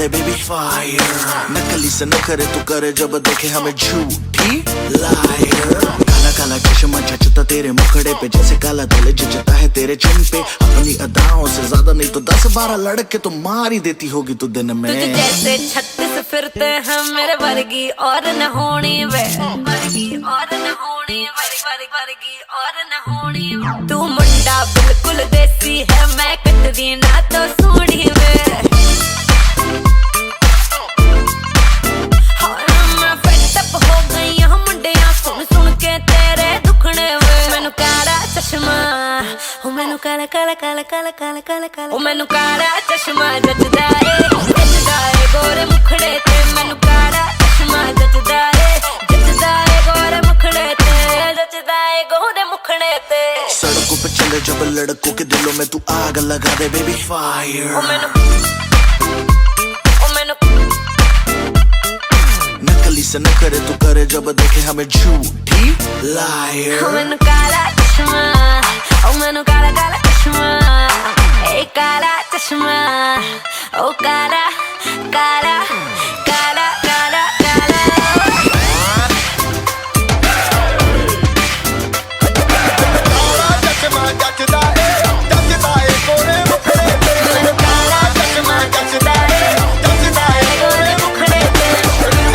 दे baby fire. नकली से न करे तू करे जब देखे हमें झूठी लायर। काला काला चश्मा जचता तेरे मुखड़े पे जैसे काला तिल जचता है तेरे चिन पे। अपनी अदाओं से ज्यादा नहीं तो 10-12 लड़के तो मार ही देती होगी तू दिन में। तुझे जैसे 36 फिरते हैं मेरे वर्गी और न होनी वे, वर्गी और न होनी, वर्गी और न होनी। तू मुंडा बिल्कुल देसी है, मैं कटदी ना तो सोनी वे। मैं फेड अप हो गई हूं मुंडिया सुन सुन के तेरे दुखने वे। मैनू काला चश्मा, ओ मैनू काला काला काला काला काला काला काला, ओ मैनू काला चश्मा जचदा है गोरे मुखड़े ते। मैनू काला चश्मा जचदा है गोरे मुखड़े ते, जचदा है गोरे मुखड़े ते। सड़कों पे चले जब लड़कों के दिलों में तू आग लगा दे बेबी फायर। नकली से न करे तू करे जब देखे हमें झूठी लायर। मैनू काला चश्मा, ओ मैनू काला काला चश्मा, ए काला चश्मा, ओ काला काला काला काला काला। चश्मा जचदा है गोरे मुखड़े पे। मैनू काला चश्मा जचदा है गोरे मुखड़े पे।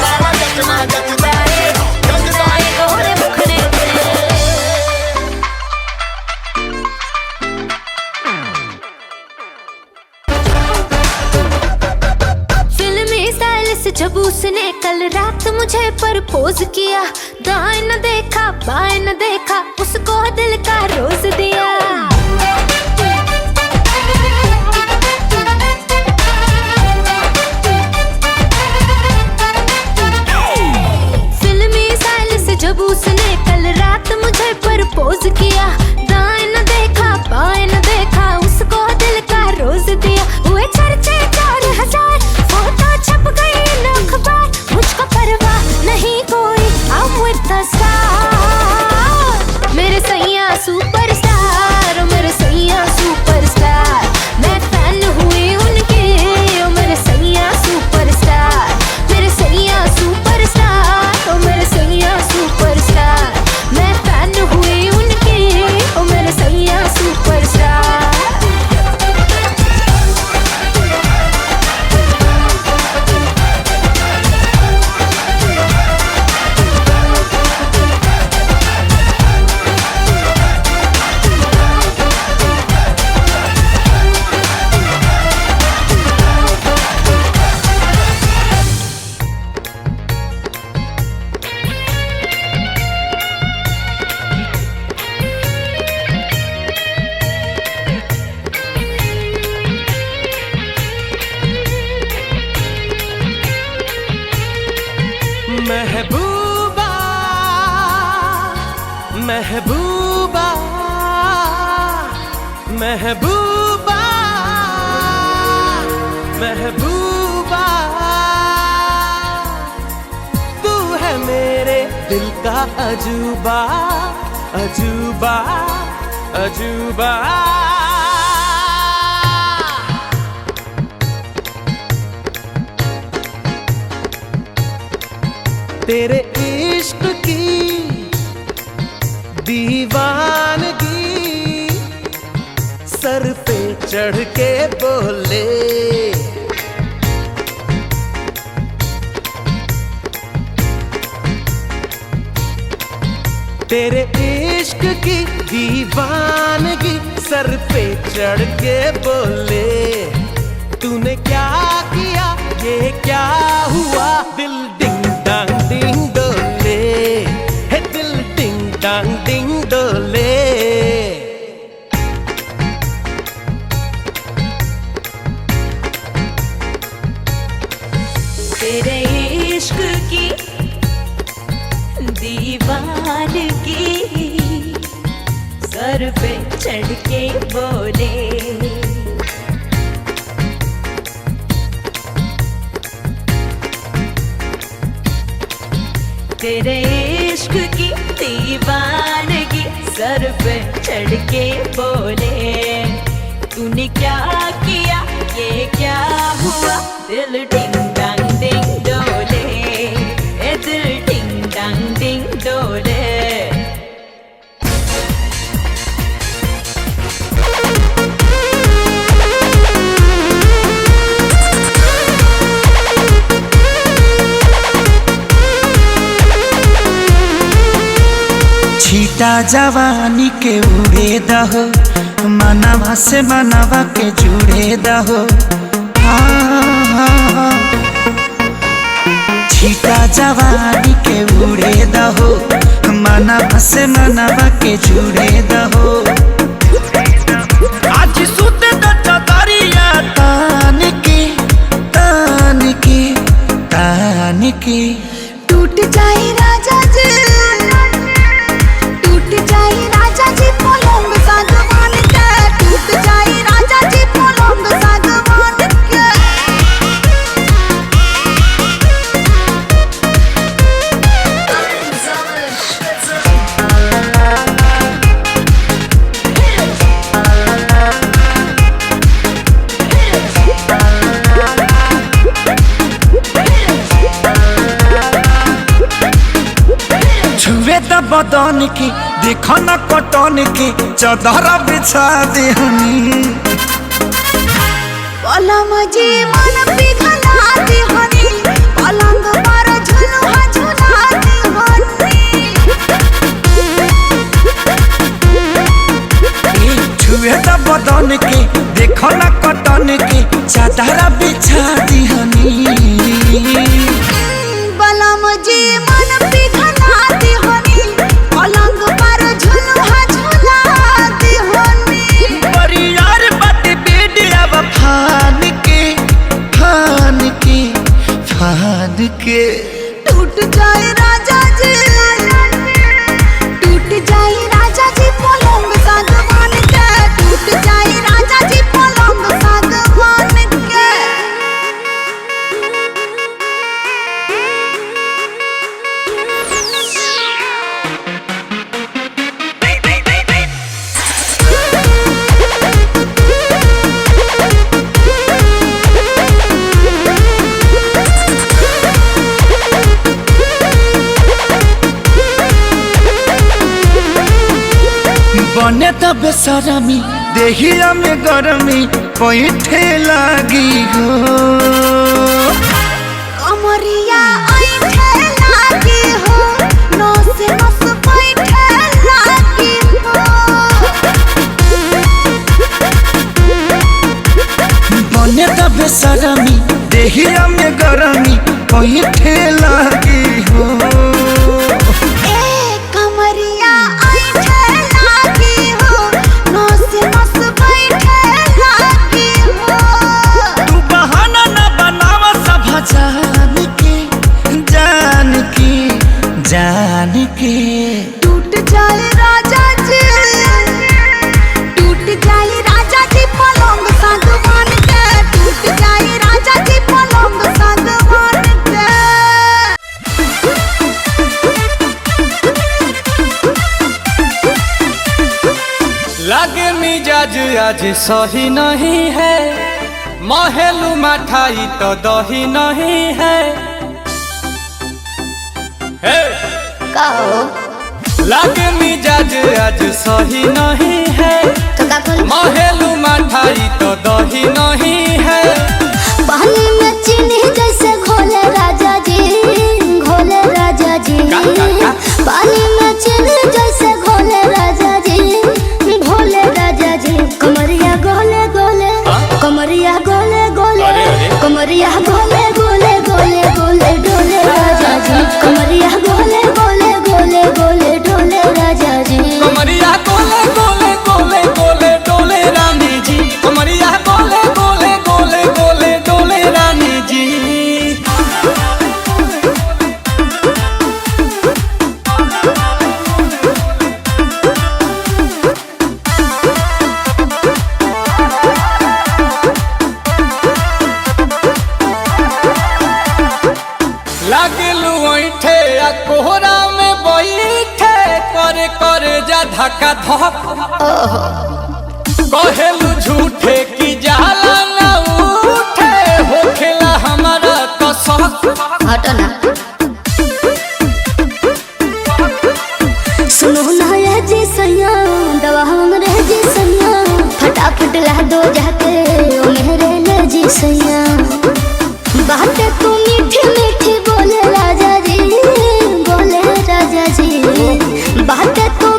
काला चश्मा जचदा है गोरे मुखड़े पे। फिल्मी स्टाइल से जब उसने कल रात मुझे प्रपोज किया, दाएं न देखा बाएं न देखा, उसको दिल का रोज दिया। फिल्मी स्टाइल से जब उसने कल रात मुझे प्रपोज किया, दाएं न देखा बाएं न देखा, उसको दिल का रोज दिया। हुए चर्चे 4000, फोटो छप गई इन अखबार, मुझको परवाह नहीं कोई, I'm with the star। मेरे सैया सुपरस्टार, मेरे सैया सुपरस्टार, मैं फैन हुई उनकी, ओ मेरे सैया सुपरस्टार, मेरे सैया सुपरस्टार, ओ मेरे सैया सुपरस्टार, मैं फैन हुई उनकी, ओ मेरे सैया सुपरस्टार। महबूबा महबूबा महबूबा महबूबा, तू है मेरे दिल का अजूबा अजूबा अजूबा। तेरे इश्क की दीवानगी सर पे चढ़ के बोले, तेरे इश्क की दीवानगी सर पे चढ़ के बोले। तूने क्या किया ये क्या हुआ, दिल डिंग डांग डिंग डोले, है दिल डिंग डांग डिंग डोले। तेरे इश्क की दीवानगी सर पे चढ़ के बोले, तेरे इश्क की दीवानगी सर पे चढ़ के बोले। तूने क्या किया ये क्या हुआ, दिल छीटा जवानी के उड़े दहो, मनवा से मनवा के जुड़े दहो। छीटा जवानी के उड़े दहो, मनवा से मनवा के जुड़े दहो। आज सुत दरिया तान के तान के तान के टूट जाए राजा जी, टूट जाए राजा जी पलंग सागवान के, टूट जाए राजा जी पलंग सागवान के। छुए द बदन की देखो न कटन की चादर बिछा देहनी। पलम जी मन पिघला दिहनी, पलंग पर झुलुआ झुला दिहनी। छुए द बदन की देखो न कटन की चादर बिछा देहनी। पलम जी मन पिघला दिहनी, पलंग पर झुलुआ झुला दिहनी। परियार बात बेडिया फान के फान के फान के। टूट जाए राजा जी, टूट जाए राजा जी पलंग सागवान के, टूट जाए राजा जी पलंग सागवान के। बने तब बेसरमी देहिया में गरमी पैठे लागी हो। कमरिया ऐठे लागी हो, नस नस बैठे लागी हो। बने तब बेसरमी देहिया में गरमी पैठे लागी हो। ए कमरिया ऐठे लागी हो, नस नस बैठे लागी हो। तू बहाना न बनावा सब जान के जान के जान के। टूट जाए राजा जी, टूट जाए राजा जी पलंग सागवान के, टूट जाए राजा जी पलंग सागवान के। लागे मिजाज आज सही नहीं है, महलू मठाई तो दही नहीं है। हे! लागे मिजाज आज सही नहीं है, महलू मठाई तो दही नहीं है। पानी में चीनी जैसे घोले राजा जी, घोले राजा जी। पानी में चीनी जैसे घोले राजा जी, घोले राजा जी। कमरिया गोले गोले, कमरिया गोले गोले, कमरिया गोले गोले गोले गोले डोले राजा जी। कमरिया गोले गोले गोले गोले डोले राजा जी। कमरिया गोले गोले गोले गोले डोले रानी जी, कमरिया गोले गोले गोले गोले डोले रानी जी। लागलू ऐठे आ कोहरा में बैठे, करे करे जा धक्का धक। कहेलू झूठे की जाला न उठे, होखेला हमारा कसक। हटना सुनो ना ये जी सैया, दवा हमरे जी सैया, फटाफट ला दो जाके ओ मेरे ले जी सैया। बातें तू मीठी मीठी बोले राजा जी, बोले राजा जी। बातें तू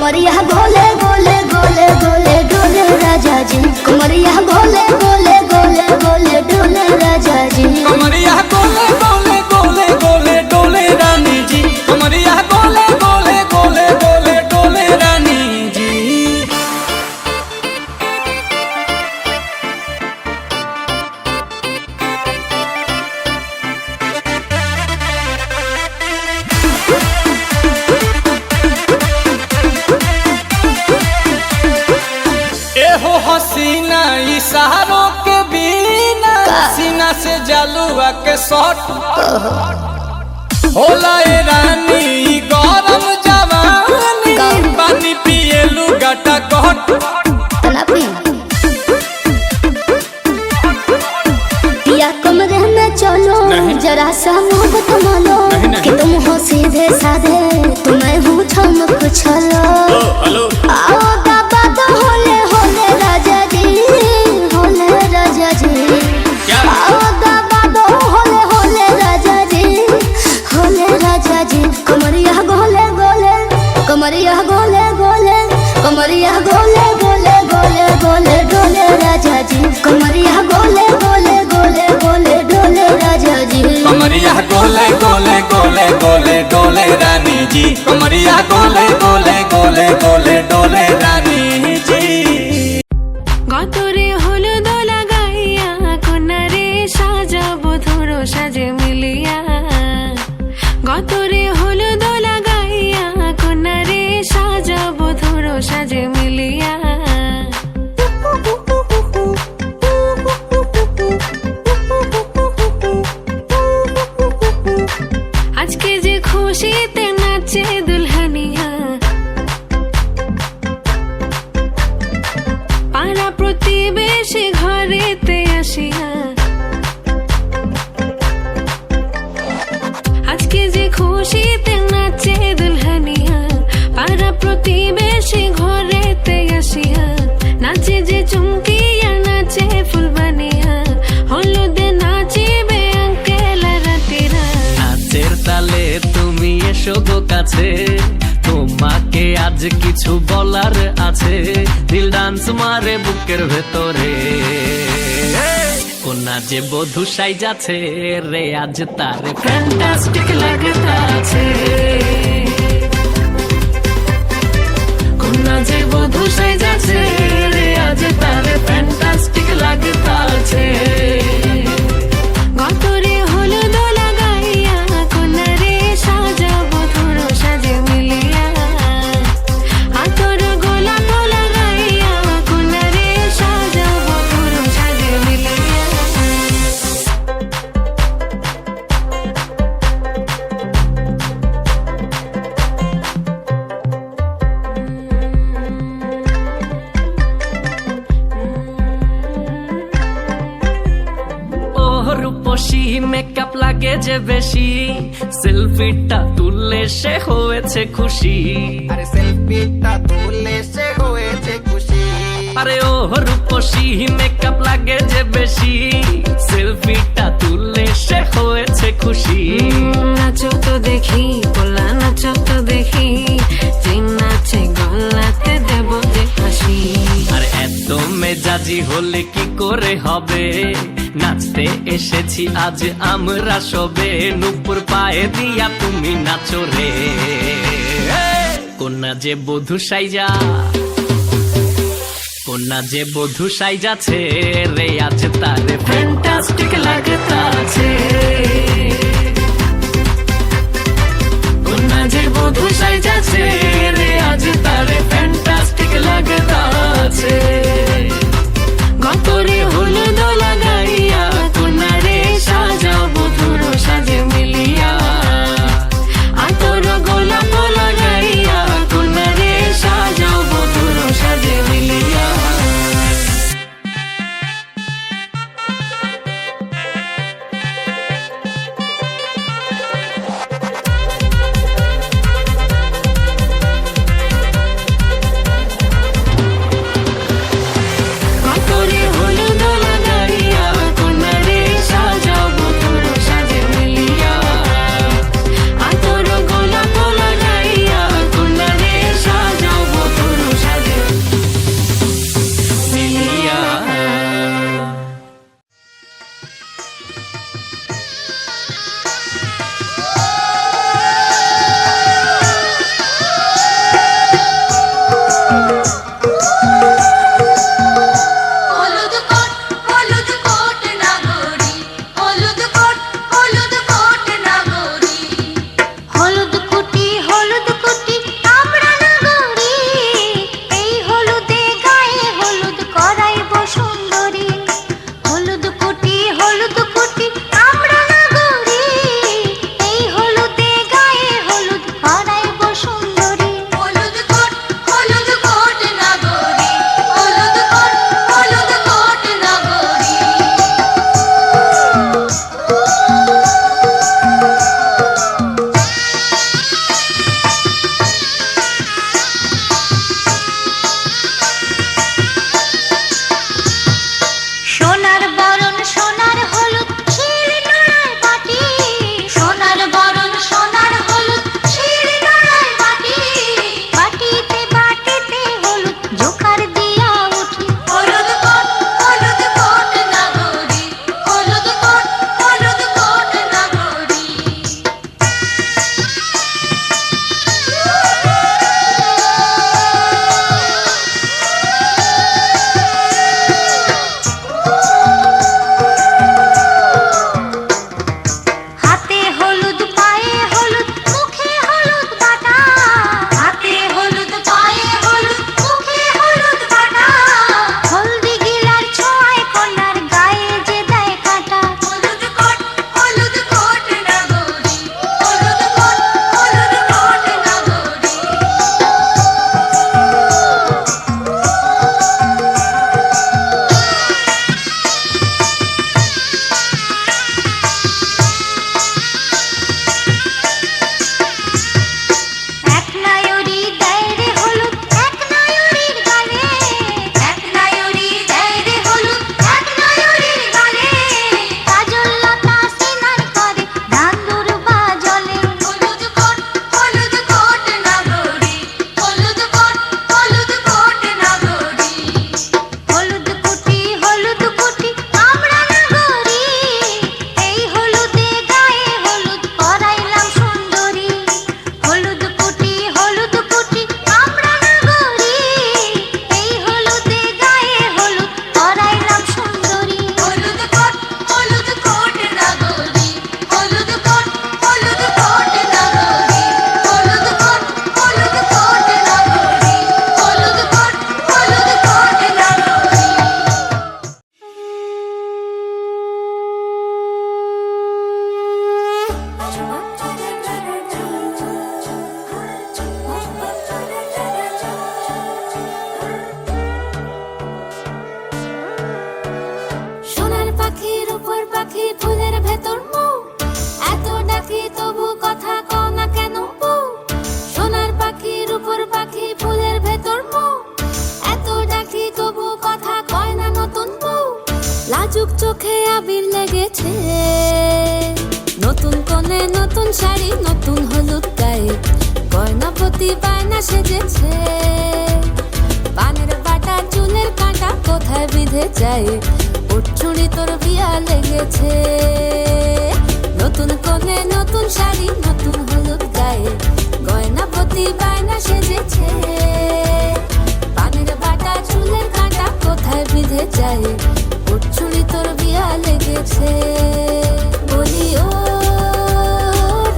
कमरिया गोले गोले गोले गोले डोले राजा जी कमरिया गोले गोले गोले गोले डोले राजा जी कमरिया गोले गोले गोले गोले डोले रानी जी कमरिया गोले गोले गोले गोले डोले रानी जी एहो हसीना इशारों के बिना सीना से जलुआ के शॉट होला ए रानी ई गरम जवानी पानी पिए लुगाटा कट पिया कमरे में चलो जरा सा मोहब्बत मानो कि तुम हो सीधे साधे तुम्हें हूँ चमक छलो आओ बाबा तो होले होले राजा जी होले राजा जी आओ बाबा तो होले होले राजा जी होले राजा जी कमरिया गोले गोले कमरिया गोले गोले कमरिया गोले गोले गोले गोले डोले राजा जी कमरिया गोले गोले गोले गोले डोले राजा जी कमरिया गोले गोले गोले गोले डोले रानी जी कमरिया गोले गोले गोले गोले डोले रानी जी গতরে হলুদ লাগাইয়া কোনারে সাজাবো ধরো সাজে মিলিয়া গতরে হলুদ লাগাইয়া কোনারে সাজাবো ধরো সাজে মিলিয়া আজকে যে খুশিতে নাচে দুলহানিয়া পাড়া প্রতিবেশী ঘরেতে আসিয়া আজকে যে খুশিতে নাচে দুলহানিয়া পাড়া প্রতিবেশী ঘরেতে আসিয়া নাচে যে চুমকিয়া নাচে ফুলবানিয়া হলুদে নাচিবে আঙ্কেল রাতিরা নাচের তালে তুমি এসো গো কাছে তোমাকে আজ কিছু বলার আছে দিল ডান্স মারে বুকের ভেতরে কোনা যে বধু সাই যাচ্ছে রে আজ তার ফ্যান্টাস্টিক লাগতাছে কোনা যে বধু সাই যাচ্ছে রে আজ তার ফ্যান্টাস্টিক লাগতাছে গতরে হলুদ লাগাইয়া কোনারে সাজাবো ধরো সাজে মিলিয়া আতর গোলাপ লাগাইয়া কোনারে সাজাবো ধরো সাজে মিলিয়া রূপসী মেকআপ লাগে যে বেশি সেলফিটা তুললে সে হয়েছে খুশি আরে সেলফিটা তুললে সে হয়েছে খুশি আরে ও রূপসী মেকআপ লাগে যে বেশি সেলফিটা তুললে সে হয়েছে খুশি নাচো তো দেখি পোলা নাচো তো দেখি যে নাচে গলাতে দেব যে হাসি আর এত মেজাজি হলে কি করে হবে নাচতে এসেছি আজ আমরা সবে নুপুর পায়ে দিয়া তুমি নাচো রে কোনা যে বধু সাইজা কোনা যে বধু সাইজাছে রে আজ তারে ফ্যান্টাস্টিক লাগতাছে কোনা যে বধু সাইজাছে রে আজ তারে ফ্যান্টাস্টিক লাগতাছে গতরে হলুদ লাগাইয়া কোনারে সাজাবো ধরো সাজে মিলিয়া আতর গোলাপ লাগাইয়া কোনারে সাজাবো ধরো সাজে মিলিয়া লাজুক চোখে আবির লেগেছে, নতুন কোণে নতুন শাড়ি নতুন হলুদ গায়ে, গয়না প্রতি বায়না সেজেছে। পানের বাটা চুলের কাঁটা কোথায় বিঁধে যায়, উঠছুড়ি তোর বিয়া লেগেছে। নতুন কোণে নতুন শাড়ি নতুন হলুদ গায়ে, গয়না প্রতি বায়না সেজেছে। পানের বাটা চুলের কাঁটা কোথায় বিঁধে যায়, উঠছুড়ি তোর বিয়া লেগেছে। বলি ও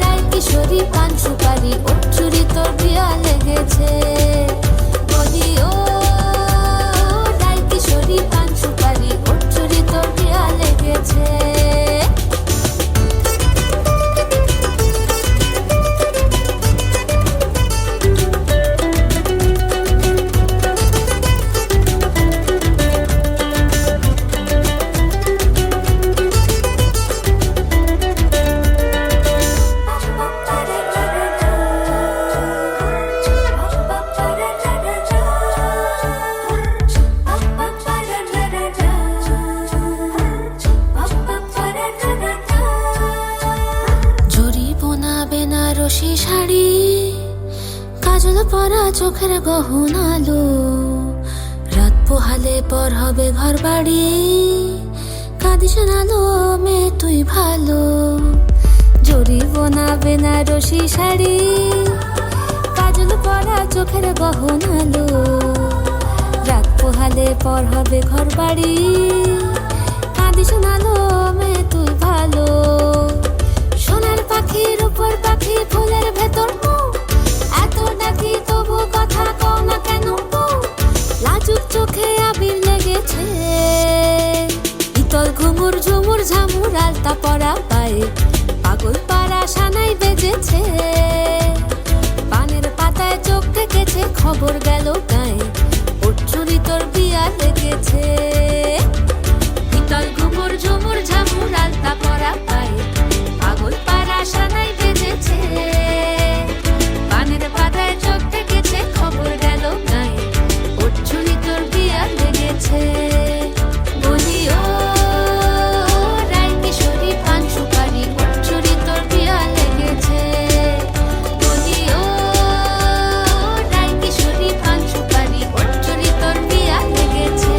রায় কিশোরী পান সুপারি, উঠছুড়ি তোর বিয়া লেগেছে। বলি ও রায় কিশোরী পান সুপারি, উঠছুড়ি তোর বিয়া লেগেছে। বেনারসি শাড়ি, কাজল পরা চোখের গহনালো, রাত পোহালে পর হবে ঘর বাড়ি, কাঁদিস নালো মেয়ে তুই ভালো। জরি বোনা বেনারসি শাড়ি, কাজল কাজল পরা চোখের গহনালো, রাত পোহালে পর হবে ঘর বাড়ি, কাঁদি শোনালো মেয়ে তুই ভালো। সোনার পাখির উপর পাখি ফুলের ভেতর মুখ, এত ডাকি তবু কথা কও না কেন বউ? লাজুক চোখে আবির লেগেছে, ইতল ঘুঙুর ঝুমুর ঝামুর আলতা পরা পায়ে, পাগল পাড়া সানাই বেজেছে। পানের পাতায় চোখ থেকেছে, খবর গেল গায়ে, ওর চুরি তোর বিয়া লেগেছে। ইতল ঘুঙুর ঝুমুর ঝামুর আলতা পরা পায়ে, পাগল পাড়া সানাই বেজেছে। পানের পাতায় চোখ থেকেছে, খবর গেল গায়ে, ওর চুরি তোর বিয়া লেগেছে। বলি ও রাই কিশোরী পান সুপারি, ওর চুরি তোর বিয়া লেগেছে। বলি ও রাই কিশোরী পান সুপারি, ওর চুরি তোর বিয়া লেগেছে।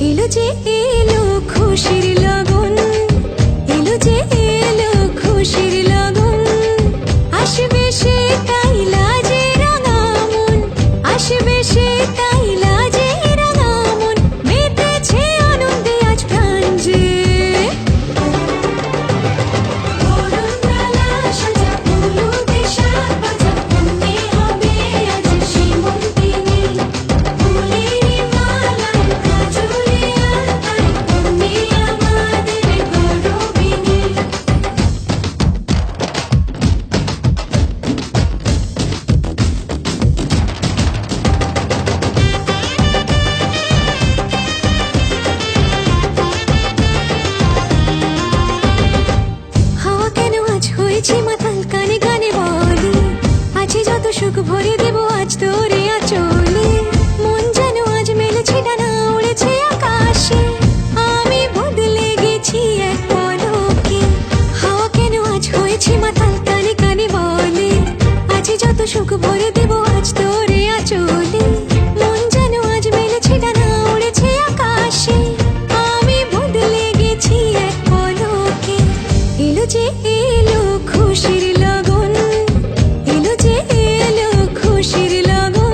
এলো যে এলো খুশির লগন, এলো যে এলো খুশির লগন, আসবে সে তাই লাজে রাঙা মন, আসবে সে তাই লাজে রাঙা মন, মেতেছে আনন্দে আজ প্রাণ যে। হাওয়া কেন আজ হয়েছে মাতাল, কানে কানে বলে আছে যত সুখ ভরে দেব আজ তোরে আঁচলে। মন যেন আজ মেলেছে ডানা, উড়েছে আকাশে, আমি বদলে গেছি এক পলকে। হাওয়া কেন আজ হয়েছে মাতাল, কানে কানে বলে আছে যত সুখ ভরে দেব আজ তোরে আঁচলে। মন যেন আজ মেলেছে ডানা, উড়েছে আকাশে, আমি বদলে গেছি এক পলকে। এলো যে এলো খুশির লগন, এলো যে এলো খুশির লগন।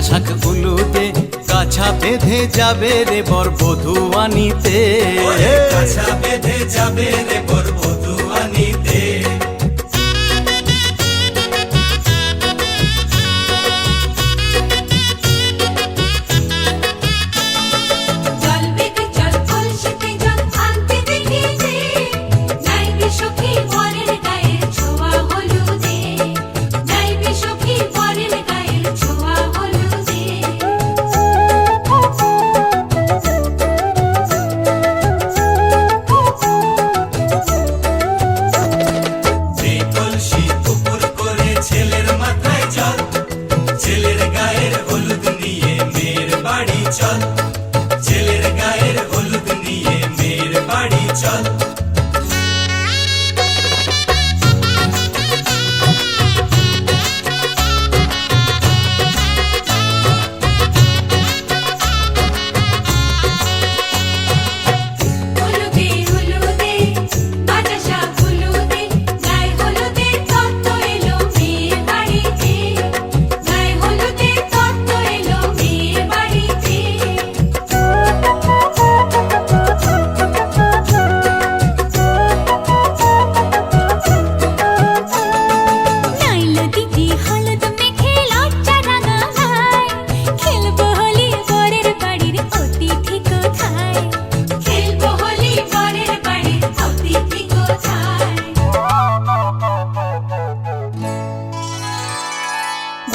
শাখ উলুদে কাছা বেঁধে যাবে রে বর বধূ আনিতে কাছা বেঁধে যাবে রে বর বধূ আনিতে জল বেগে জল কলসিতে জল আনতে দেখেছি নাইবে সখী বরের গায়ের ছোঁয়া হলুদে নাইবে সখী বরের গায়ের ছোঁয়া হলুদে যে কলসি উপর করে ছেলের মাথায় জল ছেলের গায়ের হলুদ নিয়ে মেয়ের বাড়ি চল ছেলের গায়ের হলুদ নিয়ে মেয়ের বাড়ি চল হলুদে হলুদে বাতাসা হলুদে গায়ে হলুদে তত্ত্ব এলো মেয়ের বাড়িতে গায়ে হলুদে তত্ত্ব এলো মেয়ের বাড়িতে নাইলো দিদি হলুদ মেখে লজ্জা রাঙায় খেলবো হোলি বরের বাড়ির অতিথি কোথায় খেলবো হোলি বরের বাড়ির অতিথি কোথায়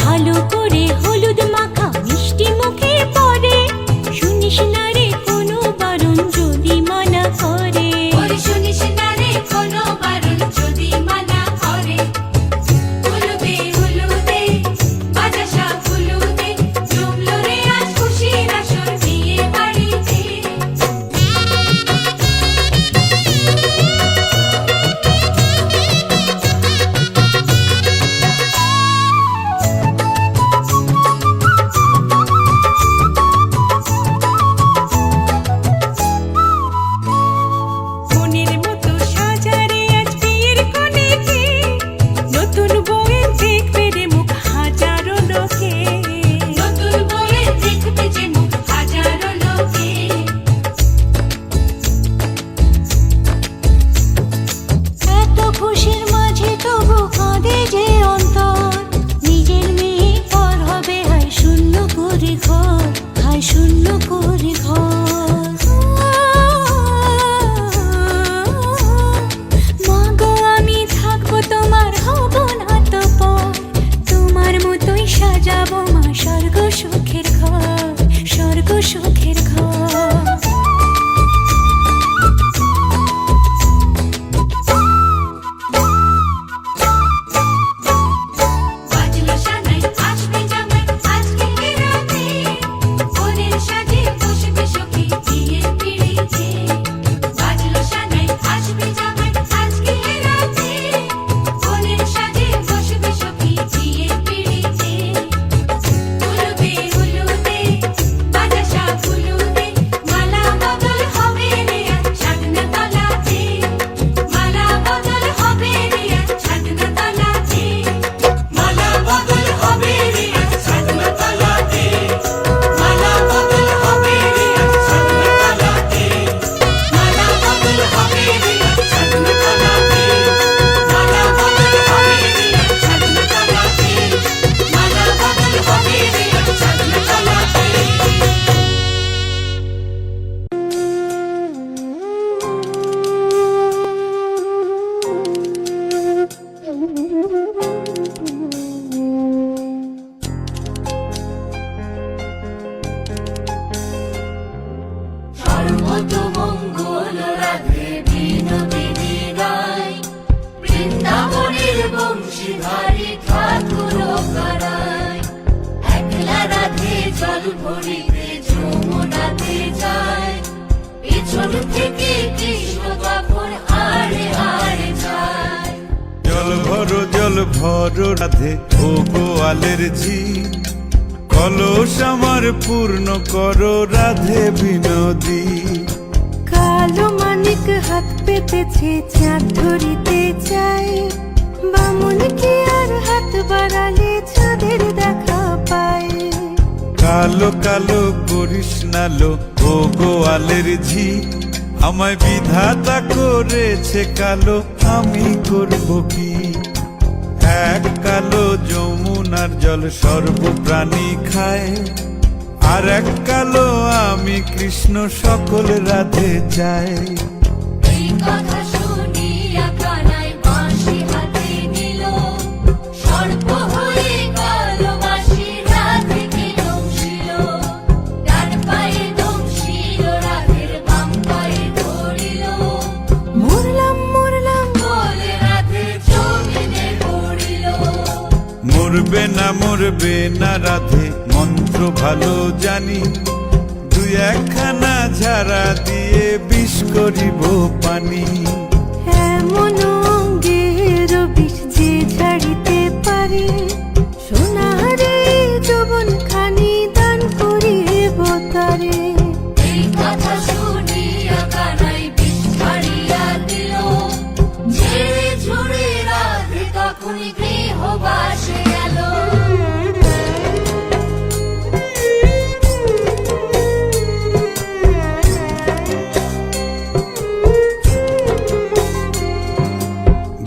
ভালো করে হলুদ মাখা মিষ্টি মুখে পড়ে শুনিস না রে কোনো বারণ যদি মানা করে শুনিস না রে কোনো বারণ যদি মানা করে হলুদে হলুদে বাতাসা হলুদে জমলো রে আজ খুশির আসর বিয়ে বাড়িতে মনের মতো সাজারে আজ বিয়ের কনেকে নতুন বউয়ের দেখবে রে মুখ হাজারো লোকে নতুন বউয়ের দেখবে যে মুখ হাজারো লোকে এত খুশির মাঝে তবু কাঁদে যে অন্তর নিজের মেয়ে পর হবে হায় শূন্য করে ঘর হায় শূন্য করে ঘর মাগো আমি থাকবো তোমার হব না তো পর তোমার মতোই সাজাবো মা স্বর্গ সুখের ঘর স্বর্গ সুখের ঘর বাজলো সানাই আসবে জামাই আজকে রাতে বোনের সাজে বসবে সখী বিয়ের পিড়িতে বাজলো সানাই আসবে জামাই আজকে রাতে বোনের সাজে বসবে সখী বিয়ের পিড়িতে হলুদে হলুদে বাতাসা হলুদে মালা বদল হবে রে আজ সাধনা তলাতে মালা বদল হবে রে আজ সাধনা তলাতে মালা বদল হবে রে আজ সাধনা তলাতে মালা বদল হবে রে আজ সাধনা তলাতে মালা বদল হবে রে আজ সাধনা তলাতে মালা বদল হবে রে আজ সাধনা তলাতে মালা বদল হবে রে আজ সাধনা তলাতে সর্বতমঙ্গল রাধে বিনোদিনী রায় বৃন্দাবনের বংশীধারী ঠাকুর কারায় একলা রাধে জল ভরিতে যমুনাতে যায় পেছন থেকে কৃষ্ণ তখন আড়ে আড়ে যায় জল ভরো রাধে ও গোয়ালের ঝি কলস আমার পূর্ণ করো রাধে বিনোদী কালো মানিক হাত পেতেছে চাঁদ ধরিতে চায় বামুন কি আর হাত বাড়ালে চাঁদের দেখা পায় কালো কালো করিস নালো ও গোয়ালের ঝি, আমায় বিধাতা করেছে কালো, আমি করব কি? এক কালো যমুনার জল সর্বপ্রাণী খায়, আর এক কালো আমি কৃষ্ণ সকল রাধে চাই। এই কথা শুনিয়া কানাই বাঁশি হাতে নিল, সর্প হয়ে কালো বাঁশি রাধেকে দংশিল। ডান পায়ে দংশিল রাধের, বাম পায়ে ধরিল। মরলাম মরলাম বলে রাধে জমিনে পড়িল। মরবে না রাধে মন্ত্র ভালো জানি, দুই একখানা ঝাড়া দিয়ে বিষ করিব পানি। এমন অঙ্গের বিষ যে ছাড়িতে পারে, সোনারে যৌবন খানি দান করিব তারে। এই কথা শুনিয়া কানাই বিষ ছাড়িয়া দিল, ঝেড়ে ঝুড়ে রাধে তখনই গৃহবাসে গেল।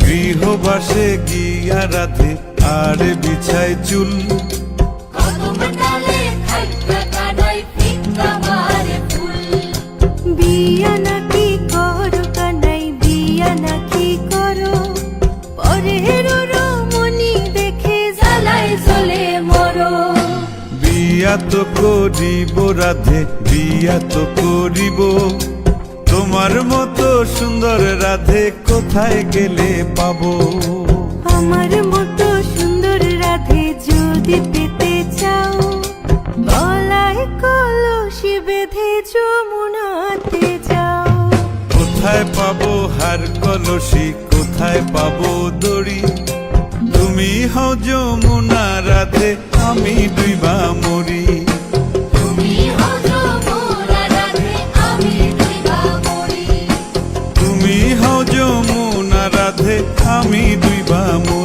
গৃহবাসে গিয়া রাধে আর বিছায় চুল, কদম ডালে খাইয়া কানাই ফিক্কা মারে ফুল। বিয়া নাকি করো কানাই, বিয়া নাকি করো, পরের রমণী দেখে জ্বালায় জ্বলে মরো। বিয়া তো করিব রাধে, বিয়া তো করিব, তোমার মতো সুন্দর রাধে কোথায় গেলে পাবো? আমার মতো সুন্দর রাধে যদি পেতে চাও, গলায় কলসি বেঁধে যমুনাতে যাও। কোথায় পাবো হার কলসি, কোথায় পাবো দড়ি? তুমি হও যমুনা রাধে, আমি ডুইবা মরি। তুমি হও যমুনা রাধে, আমি ডুইবা মরি। তুমি হও যমুনা রাধে, আমি ডুইবা মরি।